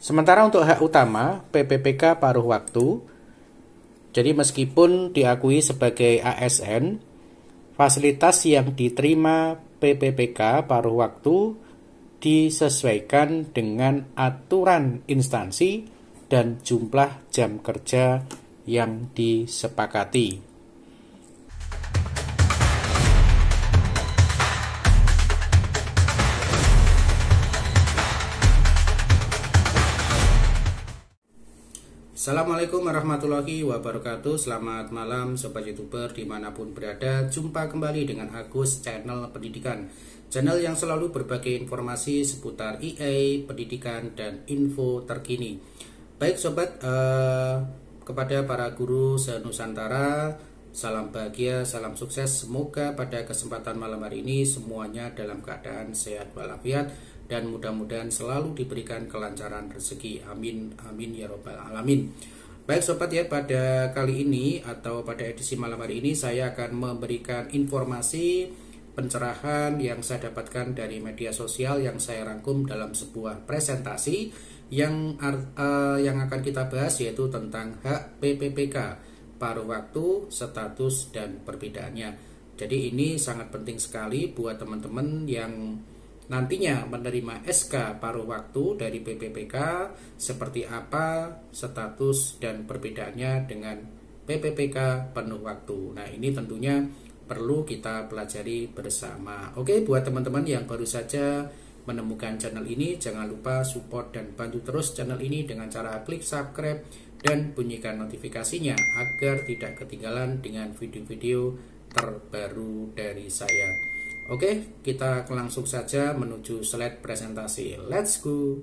Sementara untuk hak utama PPPK paruh waktu, jadi meskipun diakui sebagai ASN, fasilitas yang diterima PPPK paruh waktu disesuaikan dengan aturan instansi dan jumlah jam kerja yang disepakati. Assalamualaikum warahmatullahi wabarakatuh. Selamat malam Sobat Youtuber dimanapun berada. Jumpa kembali dengan Agus Channel Pendidikan, channel yang selalu berbagi informasi seputar EA, pendidikan, dan info terkini. Baik Sobat, kepada para guru se-Nusantara, salam bahagia, salam sukses. Semoga pada kesempatan malam hari ini semuanya dalam keadaan sehat walafiat dan mudah-mudahan selalu diberikan kelancaran rezeki. Amin, amin ya robbal alamin. Baik Sobat ya, pada kali ini atau pada edisi malam hari ini saya akan memberikan informasi pencerahan yang saya dapatkan dari media sosial yang saya rangkum dalam sebuah presentasi yang akan kita bahas, yaitu tentang hak PPPK paruh waktu, status, dan perbedaannya. Jadi ini sangat penting sekali buat teman-teman yang nantinya menerima SK paruh waktu dari PPPK, seperti apa status dan perbedaannya dengan PPPK penuh waktu. Nah, ini tentunya perlu kita pelajari bersama. Oke, buat teman-teman yang baru saja menemukan channel ini, jangan lupa support dan bantu terus channel ini dengan cara klik subscribe dan bunyikan notifikasinya agar tidak ketinggalan dengan video-video terbaru dari saya. Oke, kita langsung saja menuju slide presentasi. Let's go.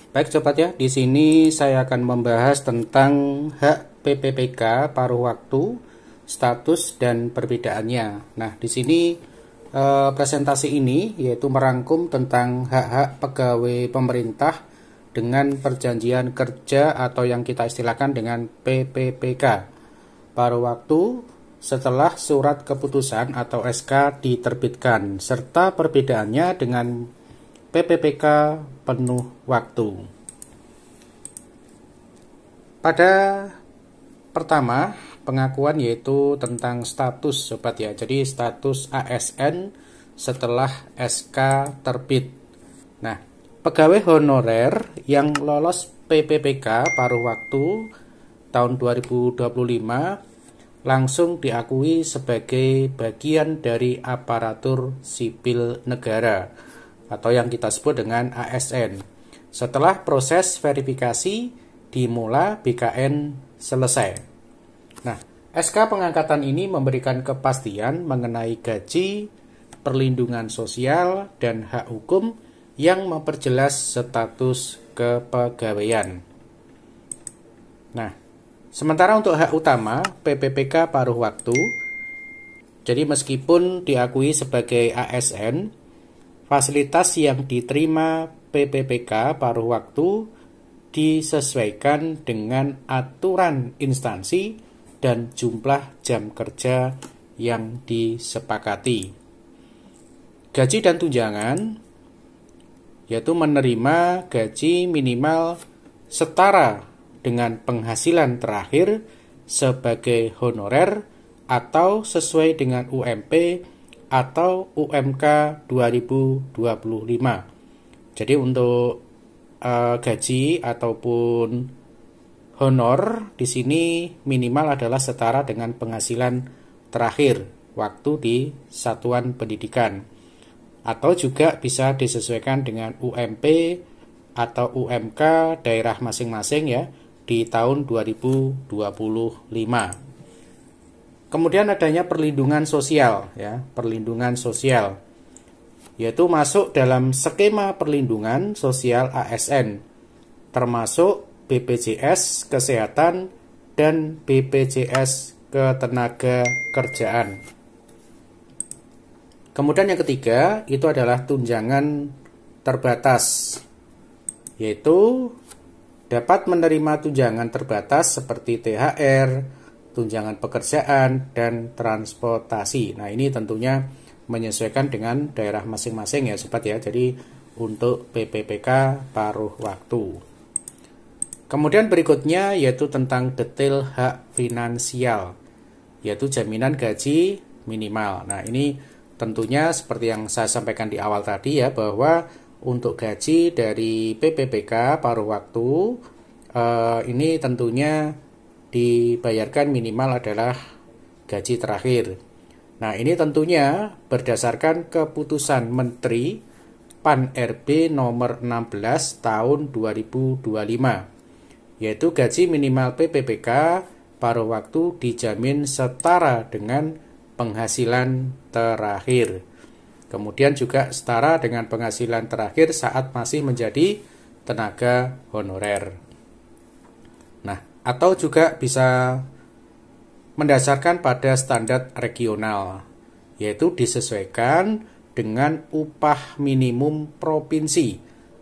Baik Sobat ya, di sini saya akan membahas tentang hak PPPK paruh waktu, status, dan perbedaannya. Nah, di sini presentasi ini yaitu merangkum tentang hak-hak pegawai pemerintah dengan perjanjian kerja atau yang kita istilahkan dengan PPPK paruh waktu setelah surat keputusan atau SK diterbitkan, serta perbedaannya dengan PPPK penuh waktu. Pada pertama, pengakuan yaitu tentang status Sobat ya. Jadi status ASN setelah SK terbit. Nah, pegawai honorer yang lolos PPPK paruh waktu tahun 2025 langsung diakui sebagai bagian dari aparatur sipil negara atau yang kita sebut dengan ASN setelah proses verifikasi dimulai BKN selesai. Nah, SK pengangkatan ini memberikan kepastian mengenai gaji, perlindungan sosial, dan hak hukum yang memperjelas status kepegawaian. Nah, sementara untuk hak utama PPPK paruh waktu, jadi meskipun diakui sebagai ASN, fasilitas yang diterima PPPK paruh waktu disesuaikan dengan aturan instansi dan jumlah jam kerja yang disepakati. Gaji dan tunjangan yaitu menerima gaji minimal setara dengan penghasilan terakhir sebagai honorer atau sesuai dengan UMP atau UMK 2025. Jadi untuk gaji ataupun honor di sini minimal adalah setara dengan penghasilan terakhir waktu di satuan pendidikan, atau juga bisa disesuaikan dengan UMP atau UMK daerah masing-masing ya di tahun 2025. Kemudian adanya perlindungan sosial ya, perlindungan sosial yaitu masuk dalam skema perlindungan sosial ASN termasuk BPJS Kesehatan dan BPJS Ketenaga Kerjaan. Kemudian yang ketiga itu adalah tunjangan terbatas, yaitu dapat menerima tunjangan terbatas seperti THR, tunjangan pekerjaan, dan transportasi. Nah, ini tentunya menyesuaikan dengan daerah masing-masing ya Sobat ya. Jadi untuk PPPK paruh waktu. Kemudian berikutnya yaitu tentang detail hak finansial, yaitu jaminan gaji minimal. Nah, ini tentunya seperti yang saya sampaikan di awal tadi ya, bahwa untuk gaji dari PPPK paruh waktu ini tentunya dibayarkan minimal adalah gaji terakhir. Nah, ini tentunya berdasarkan keputusan Menteri PAN-RB nomor 16 tahun 2025, yaitu gaji minimal PPPK paruh waktu dijamin setara dengan penghasilan terakhir. Kemudian juga setara dengan penghasilan terakhir saat masih menjadi tenaga honorer. Nah, atau juga bisa mendasarkan pada standar regional, yaitu disesuaikan dengan upah minimum provinsi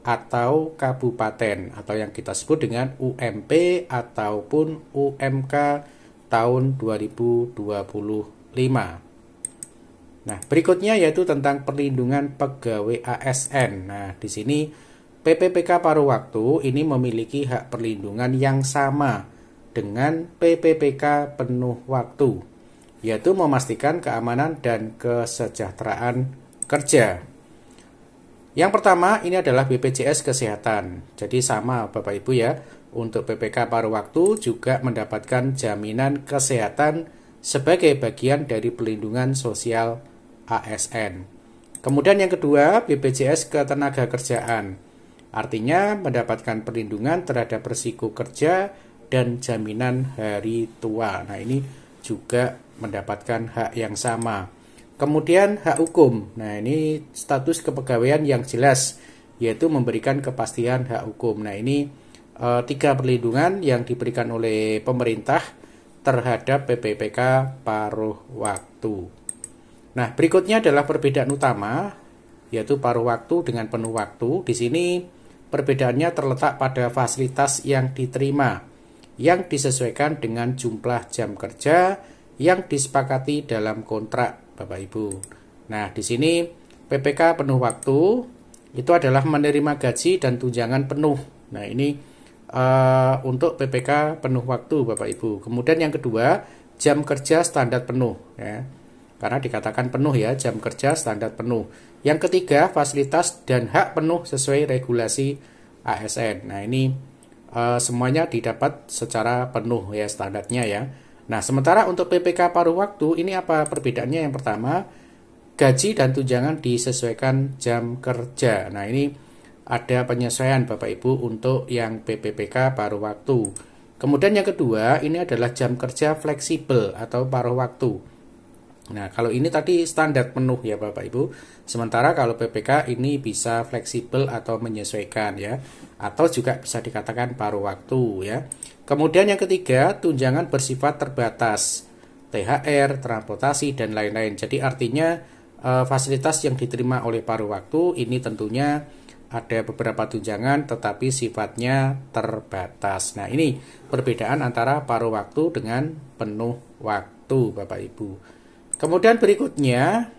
atau kabupaten, atau yang kita sebut dengan UMP ataupun UMK tahun 2025. Nah, berikutnya yaitu tentang perlindungan pegawai ASN. Nah, di sini PPPK paruh waktu ini memiliki hak perlindungan yang sama dengan PPPK penuh waktu, yaitu memastikan keamanan dan kesejahteraan kerja. Yang pertama ini adalah BPJS Kesehatan. Jadi sama Bapak Ibu ya, untuk PPK paruh waktu juga mendapatkan jaminan kesehatan sebagai bagian dari pelindungan sosial ASN. Kemudian yang kedua, BPJS Ketenagakerjaan. Artinya mendapatkan perlindungan terhadap risiko kerja dan jaminan hari tua. Nah, ini juga mendapatkan hak yang sama. Kemudian hak hukum. Nah, ini status kepegawaian yang jelas, yaitu memberikan kepastian hak hukum. Nah, ini 3 perlindungan yang diberikan oleh pemerintah terhadap PPPK paruh waktu. Nah, berikutnya adalah perbedaan utama, yaitu paruh waktu dengan penuh waktu. Di sini perbedaannya terletak pada fasilitas yang diterima, yang disesuaikan dengan jumlah jam kerja yang disepakati dalam kontrak, Bapak Ibu. Nah, di sini PPK penuh waktu itu adalah menerima gaji dan tunjangan penuh. Nah, ini untuk PPK penuh waktu, Bapak Ibu. Kemudian yang kedua, jam kerja standar penuh ya. Karena dikatakan penuh ya, jam kerja standar penuh. Yang ketiga, fasilitas dan hak penuh sesuai regulasi ASN. Nah, ini semuanya didapat secara penuh ya, standarnya ya. Nah, sementara untuk PPK paruh waktu ini apa perbedaannya? Yang pertama, gaji dan tunjangan disesuaikan jam kerja. Nah, ini ada penyesuaian Bapak Ibu untuk yang PPPK paruh waktu. Kemudian yang kedua, ini adalah jam kerja fleksibel atau paruh waktu. Nah, kalau ini tadi standar penuh ya Bapak Ibu. Sementara kalau PPK ini bisa fleksibel atau menyesuaikan ya. Atau juga bisa dikatakan paruh waktu ya. Kemudian yang ketiga, tunjangan bersifat terbatas. THR, transportasi, dan lain-lain. Jadi artinya fasilitas yang diterima oleh paruh waktu ini tentunya ada beberapa tunjangan tetapi sifatnya terbatas. Nah, ini perbedaan antara paruh waktu dengan penuh waktu Bapak Ibu. Kemudian berikutnya,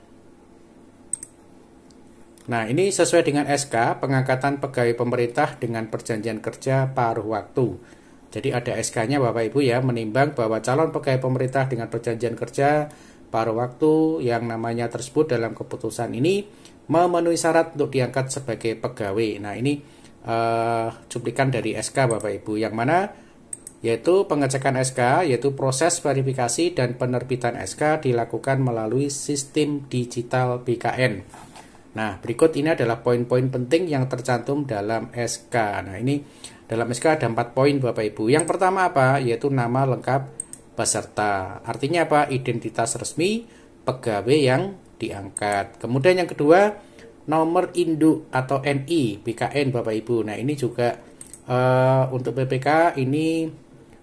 nah ini sesuai dengan SK pengangkatan pegawai pemerintah dengan perjanjian kerja paruh waktu. Jadi ada SK-nya Bapak Ibu ya, menimbang bahwa calon pegawai pemerintah dengan perjanjian kerja paruh waktu yang namanya tersebut dalam keputusan ini memenuhi syarat untuk diangkat sebagai pegawai. Nah, ini cuplikan dari SK Bapak Ibu, yang mana yaitu pengecekan SK, yaitu proses verifikasi dan penerbitan SK dilakukan melalui sistem digital BKN. Nah, berikut ini adalah poin-poin penting yang tercantum dalam SK. Nah, ini dalam SK ada 4 poin Bapak Ibu. Yang pertama apa? Yaitu nama lengkap peserta. Artinya apa? Identitas resmi pegawai yang diangkat. Kemudian yang kedua, nomor induk atau NI BKN Bapak Ibu. Nah, ini juga untuk PPK ini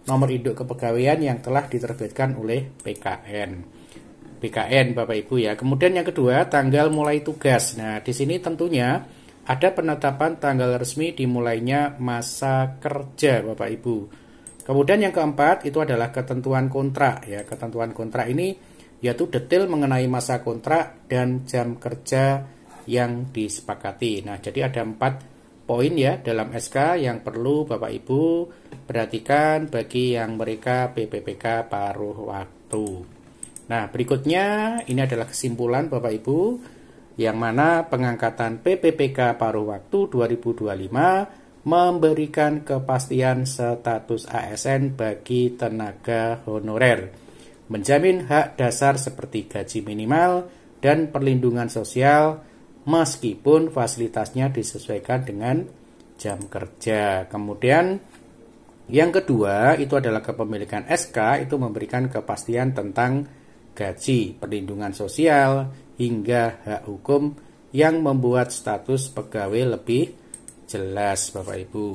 nomor induk kepegawaian yang telah diterbitkan oleh BKN Bapak Ibu ya. Kemudian yang kedua, tanggal mulai tugas. Nah, di sini tentunya ada penetapan tanggal resmi dimulainya masa kerja Bapak Ibu. Kemudian yang keempat itu adalah ketentuan kontrak ya. Ketentuan kontrak ini yaitu detail mengenai masa kontrak dan jam kerja yang disepakati. Nah, jadi ada 4 poin ya dalam SK yang perlu Bapak Ibu perhatikan bagi yang mereka PPPK paruh waktu. Nah, berikutnya ini adalah kesimpulan Bapak Ibu, yang mana pengangkatan PPPK paruh waktu 2025 memberikan kepastian status ASN bagi tenaga honorer, menjamin hak dasar seperti gaji minimal dan perlindungan sosial meskipun fasilitasnya disesuaikan dengan jam kerja. Kemudian yang kedua itu adalah kepemilikan SK, itu memberikan kepastian tentang gaji, perlindungan sosial, hingga hak hukum yang membuat status pegawai lebih jelas Bapak Ibu.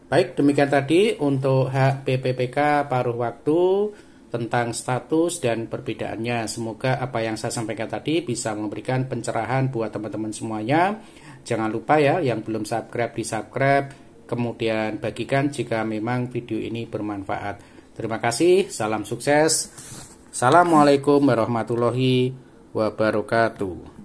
Baik, demikian tadi untuk hak PPPK paruh waktu tentang status dan perbedaannya. Semoga apa yang saya sampaikan tadi bisa memberikan pencerahan buat teman-teman semuanya. Jangan lupa ya, yang belum subscribe di-subscribe, kemudian bagikan jika memang video ini bermanfaat. Terima kasih, salam sukses. Assalamualaikum warahmatullahi wabarakatuh.